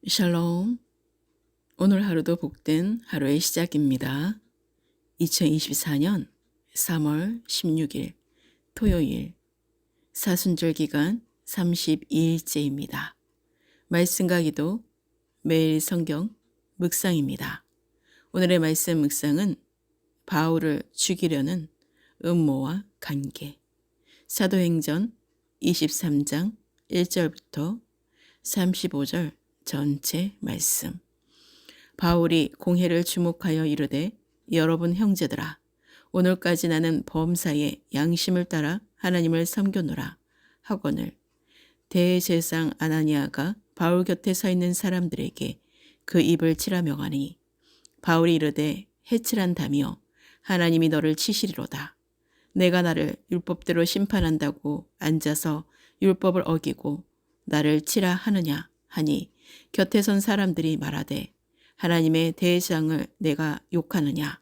샬롬. 오늘 하루도 복된 하루의 시작입니다. 2024년 3월 16일 토요일 사순절 기간 32일째입니다. 말씀과 기도 매일 성경 묵상입니다. 오늘의 말씀 묵상은 바울을 죽이려는 음모와 관계, 사도행전 23장 1절부터 35절 전체 말씀. 바울이 공회를 주목하여 이르되 여러분 형제들아, 오늘까지 나는 범사에 양심을 따라 하나님을 섬겨노라 하거늘. 대제사장 아나니아가 바울 곁에 서 있는 사람들에게 그 입을 치라 명하니, 바울이 이르되 해칠한다며 하나님이 너를 치시리로다. 내가 나를 율법대로 심판한다고 앉아서 율법을 어기고 나를 치라 하느냐 하니, 곁에 선 사람들이 말하되 하나님의 대제사장을 내가 욕하느냐.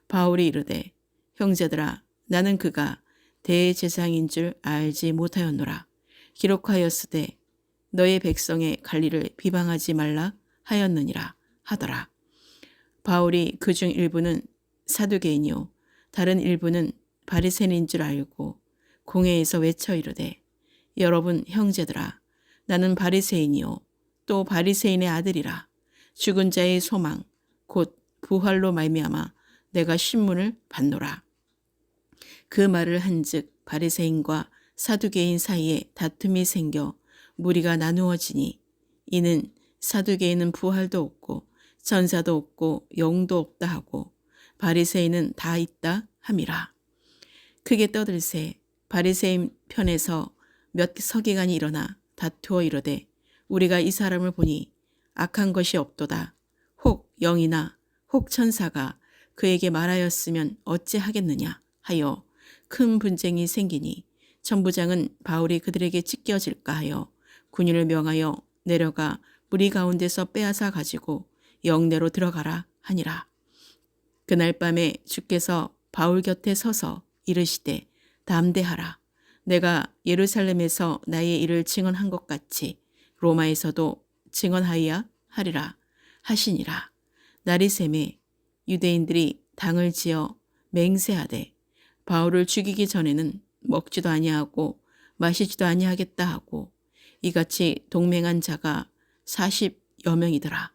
바울이 이르되 형제들아, 나는 그가 대제사장인 줄 알지 못하였노라. 기록하였으되 너의 백성의 관리를 비방하지 말라 하였느니라 하더라. 바울이 그중 일부는 사두개인이요 다른 일부는 바리새인인 줄 알고 공회에서 외쳐 이르되 여러분 형제들아, 나는 바리새인이요 또 바리새인의 아들이라. 죽은 자의 소망 곧 부활로 말미암아 내가 신문을 받노라. 그 말을 한즉 바리새인과 사두개인 사이에 다툼이 생겨 무리가 나누어지니, 이는 사두개인은 부활도 없고 전사도 없고 영도 없다 하고 바리새인은 다 있다 함이라. 크게 떠들세 바리새인 편에서 몇 서기관이 일어나 다투어 이르되 우리가 이 사람을 보니 악한 것이 없도다. 혹 영이나 혹 천사가 그에게 말하였으면 어찌하겠느냐 하여 큰 분쟁이 생기니, 천부장은 바울이 그들에게 찢겨질까 하여 군인을 명하여 내려가 무리 가운데서 빼앗아 가지고 영내로 들어가라 하니라. 그날 밤에 주께서 바울 곁에 서서 이르시되 담대하라. 내가 예루살렘에서 나의 일을 증언한 것 같이 로마에서도 증언하여야 하리라 하시니라. 날이 새매 유대인들이 당을 지어 맹세하되 바울을 죽이기 전에는 먹지도 아니하고 마시지도 아니하겠다 하고, 이같이 동맹한 자가 40여 명이더라.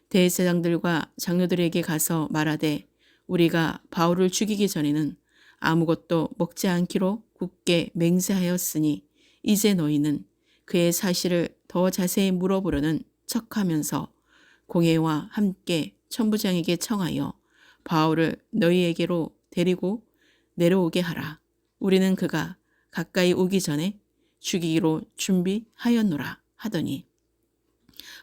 대제사장들과 장로들에게 가서 말하되 우리가 바울을 죽이기 전에는 아무것도 먹지 않기로 굳게 맹세하였으니 이제 너희는 그의 사실을 더 자세히 물어보려는 척하면서 공회와 함께 천부장에게 청하여 바울을 너희에게로 데리고 내려오게 하라. 우리는 그가 가까이 오기 전에 죽이기로 준비하였노라 하더니,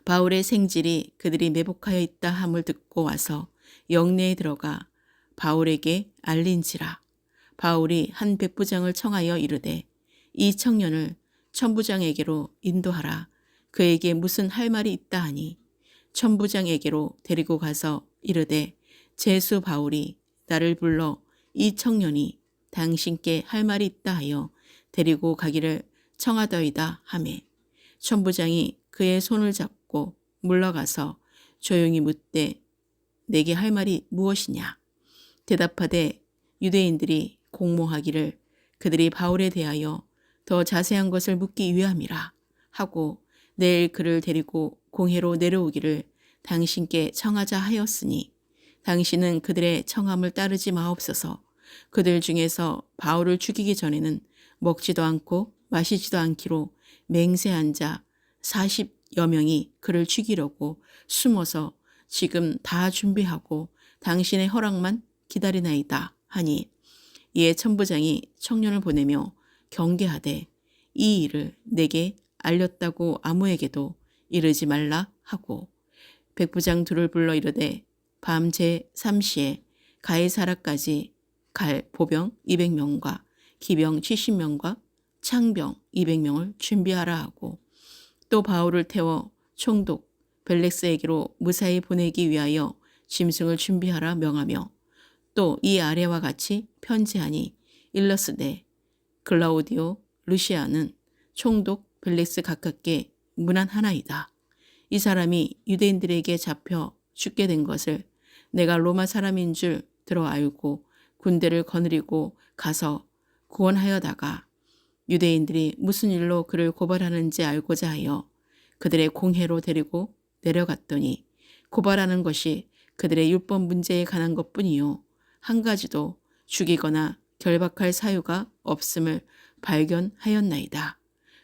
바울의 생질이 그들이 매복하여 있다 함을 듣고 와서 영내에 들어가 바울에게 알린지라. 바울이 한 백부장을 청하여 이르되 이 청년을 천부장에게로 인도하라. 그에게 무슨 할 말이 있다 하니, 천부장에게로 데리고 가서 이르되 제수 바울이 나를 불러 이 청년이 당신께 할 말이 있다 하여 데리고 가기를 청하더이다 하매, 천부장이 그의 손을 잡고 물러가서 조용히 묻되 내게 할 말이 무엇이냐. 대답하되 유대인들이 공모하기를 그들이 바울에 대하여 더 자세한 것을 묻기 위함이라 하고 내일 그를 데리고 공회로 내려오기를 당신께 청하자 하였으니, 당신은 그들의 청함을 따르지 마옵소서. 그들 중에서 바울을 죽이기 전에는 먹지도 않고 마시지도 않기로 맹세한 자 40여 명이 그를 죽이려고 숨어서 지금 다 준비하고 당신의 허락만 기다리나이다 하니, 이에 천부장이 청년을 보내며 경계하되 이 일을 내게 알렸다고 아무에게도 이르지 말라 하고, 백부장 둘을 불러 이르되 밤 제3시에 가이사라까지 갈 보병 200명과 기병 70명과 창병 200명을 준비하라 하고, 또 바울을 태워 총독 벨렉스에게로 무사히 보내기 위하여 짐승을 준비하라 명하며, 또 이 아래와 같이 편지하니 일러스되 글라우디오 루시아는 총독 벨렉스 가깝게 문안하나이다. 이 사람이 유대인들에게 잡혀 죽게 된 것을 내가 로마 사람인 줄 들어 알고 군대를 거느리고 가서 구원하여다가 유대인들이 무슨 일로 그를 고발하는지 알고자 하여 그들의 공회로 데리고 내려갔더니 고발하는 것이 그들의 율법 문제에 관한 것뿐이요 한 가지도 죽이거나 결박할 사유가 없음을 발견하였나이다.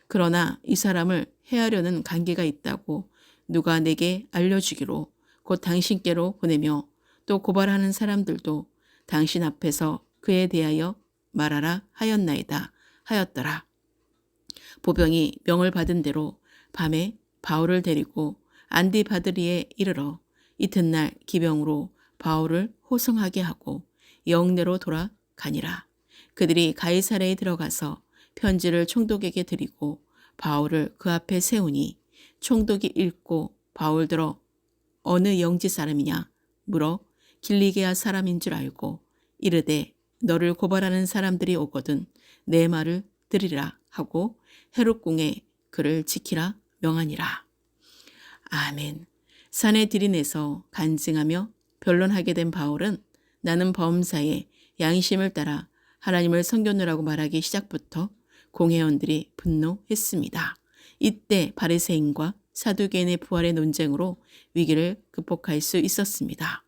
그러나 이 사람을 해하려는 관계가 있다고 누가 내게 알려주기로 곧 당신께로 보내며 또 고발하는 사람들도 당신 앞에서 그에 대하여 말하라 하였나이다 하였더라. 보병이 명을 받은 대로 밤에 바울을 데리고 안디바드리에 이르러 이튿날 기병으로 바울을 호송하게 하고 영내로 돌아가니라. 그들이 가이사랴에 들어가서 편지를 총독에게 드리고 바울을 그 앞에 세우니 총독이 읽고 바울들어 어느 영지 사람이냐 물어 길리게아 사람인 줄 알고 이르되 너를 고발하는 사람들이 오거든 내 말을 들으라 하고 헤롯궁에 그를 지키라 명하니라. 아멘. 산에 들이내서 간증하며 변론하게 된 바울은 나는 범사에 양심을 따라 하나님을 섬겼노라고 말하기 시작부터 공회원들이 분노했습니다. 이때 바리새인과 사두개인의 부활의 논쟁으로 위기를 극복할 수 있었습니다.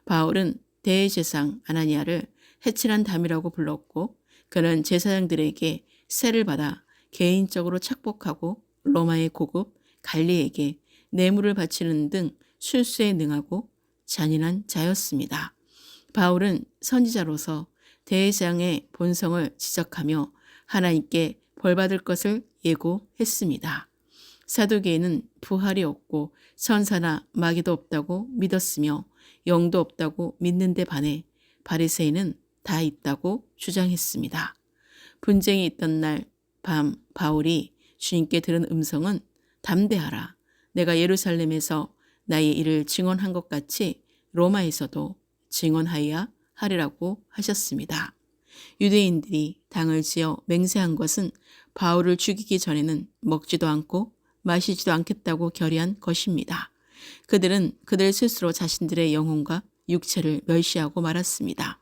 바울은 대제사장 아나니아를 해칠한 담이라고 불렀고 그는 제사장들에게 세를 받아 개인적으로 착복하고 로마의 고급 갈리에게 뇌물을 바치는 등 술수에 능하고 잔인한 자였습니다. 바울은 선지자로서 대제사장의 본성을 지적하며 하나님께 벌받을 것을 예고했습니다. 사두개인은 부활이 없고 천사나 마귀도 없다고 믿었으며 영도 없다고 믿는데 반해 바리새인은 다 있다고 주장했습니다. 분쟁이 있던 날 밤 바울이 주님께 들은 음성은 담대하라. 내가 예루살렘에서 나의 일을 증언한 것 같이 로마에서도 증언하여야 하리라고 하셨습니다. 유대인들이 당을 지어 맹세한 것은 바울을 죽이기 전에는 먹지도 않고 마시지도 않겠다고 결의한 것입니다. 그들은 그들 스스로 자신들의 영혼과 육체를 멸시하고 말았습니다.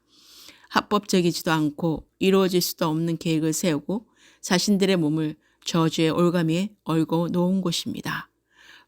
합법적이지도 않고 이루어질 수도 없는 계획을 세우고 자신들의 몸을 저주의 올가미에 얼고 놓은 곳입니다.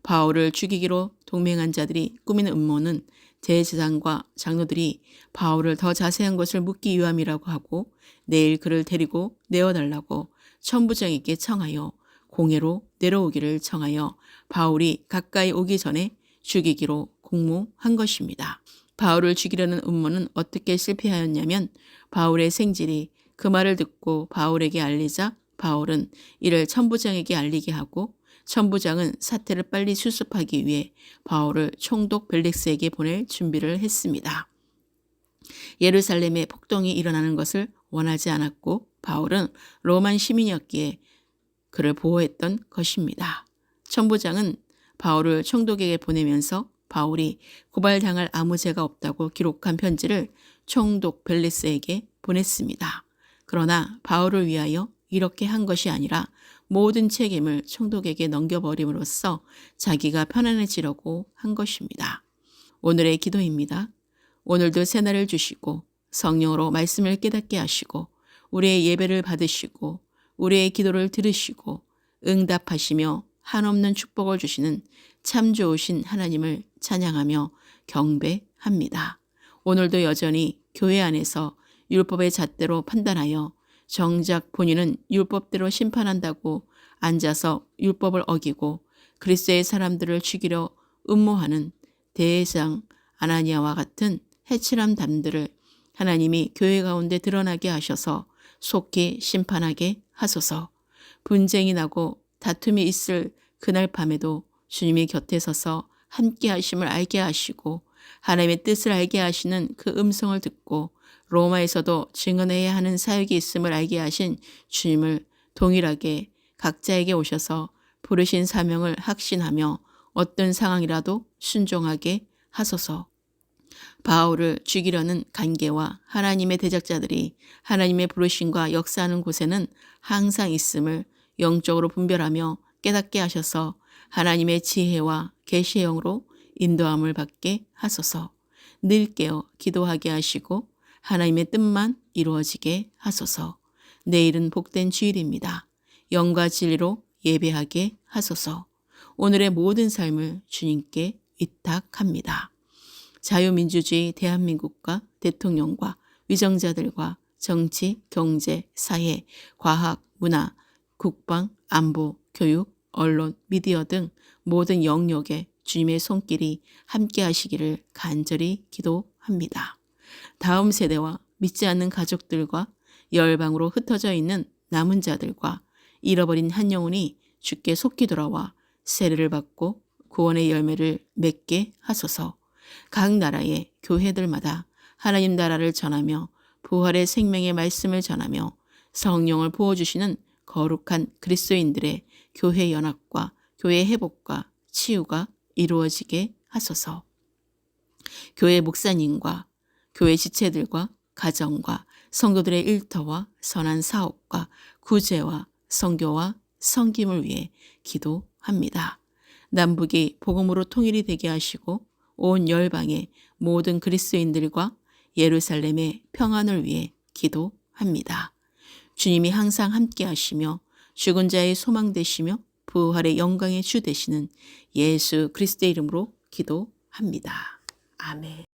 바울을 죽이기로 동맹한 자들이 꾸민 음모는 대제사장과 장로들이 바울을 더 자세한 것을 묻기 위함이라고 하고 내일 그를 데리고 내어달라고 천부장에게 청하여 공회로 내려오기를 청하여 바울이 가까이 오기 전에 죽이기로 공모한 것입니다. 바울을 죽이려는 음모는 어떻게 실패하였냐면 바울의 생질이 그 말을 듣고 바울에게 알리자 바울은 이를 천부장에게 알리게 하고 천부장은 사태를 빨리 수습하기 위해 바울을 총독 벨릭스에게 보낼 준비를 했습니다. 예루살렘에 폭동이 일어나는 것을 원하지 않았고 바울은 로만 시민이었기에 그를 보호했던 것입니다. 천부장은 바울을 총독에게 보내면서 바울이 고발당할 아무 죄가 없다고 기록한 편지를 총독 벨릭스에게 보냈습니다. 그러나 바울을 위하여 이렇게 한 것이 아니라 모든 책임을 총독에게 넘겨버림으로써 자기가 편안해지려고 한 것입니다. 오늘의 기도입니다. 오늘도 새날을 주시고 성령으로 말씀을 깨닫게 하시고 우리의 예배를 받으시고 우리의 기도를 들으시고 응답하시며 한없는 축복을 주시는 참 좋으신 하나님을 찬양하며 경배합니다. 오늘도 여전히 교회 안에서 율법의 잣대로 판단하여 정작 본인은 율법대로 심판한다고 앉아서 율법을 어기고 그리스도의 사람들을 죽이려 음모하는 대제사장 아나니아와 같은 해칠한 담들을 하나님이 교회 가운데 드러나게 하셔서 속히 심판하게 하소서. 분쟁이 나고 다툼이 있을 그날 밤에도 주님이 곁에 서서 함께 하심을 알게 하시고 하나님의 뜻을 알게 하시는 그 음성을 듣고 로마에서도 증언해야 하는 사역이 있음을 알게 하신 주님을 동일하게 각자에게 오셔서 부르신 사명을 확신하며 어떤 상황이라도 순종하게 하소서. 바울을 죽이려는 간계와 하나님의 대적자들이 하나님의 부르심과 역사하는 곳에는 항상 있음을 영적으로 분별하며 깨닫게 하셔서 하나님의 지혜와 계시의 영으로 인도함을 받게 하소서. 늘 깨어 기도하게 하시고 하나님의 뜻만 이루어지게 하소서. 내일은 복된 주일입니다. 영과 진리로 예배하게 하소서. 오늘의 모든 삶을 주님께 위탁합니다. 자유민주주의 대한민국과 대통령과 위정자들과 정치, 경제, 사회, 과학, 문화, 국방, 안보, 교육, 언론, 미디어 등 모든 영역에 주님의 손길이 함께 하시기를 간절히 기도합니다. 다음 세대와 믿지 않는 가족들과 열방으로 흩어져 있는 남은 자들과 잃어버린 한 영혼이 주께 속히 돌아와 세례를 받고 구원의 열매를 맺게 하소서. 각 나라의 교회들마다 하나님 나라를 전하며 부활의 생명의 말씀을 전하며 성령을 부어주시는 거룩한 그리스도인들의 교회 연합과 교회 회복과 치유가 이루어지게 하소서. 교회 목사님과 교회 지체들과 가정과 성도들의 일터와 선한 사업과 구제와 선교와 섬김을 위해 기도합니다. 남북이 복음으로 통일이 되게 하시고 온 열방의 모든 그리스도인들과 예루살렘의 평안을 위해 기도합니다. 주님이 항상 함께 하시며 죽은 자의 소망 되시며 부활의 영광의 주 되시는 예수 그리스도의 이름으로 기도합니다. 아멘.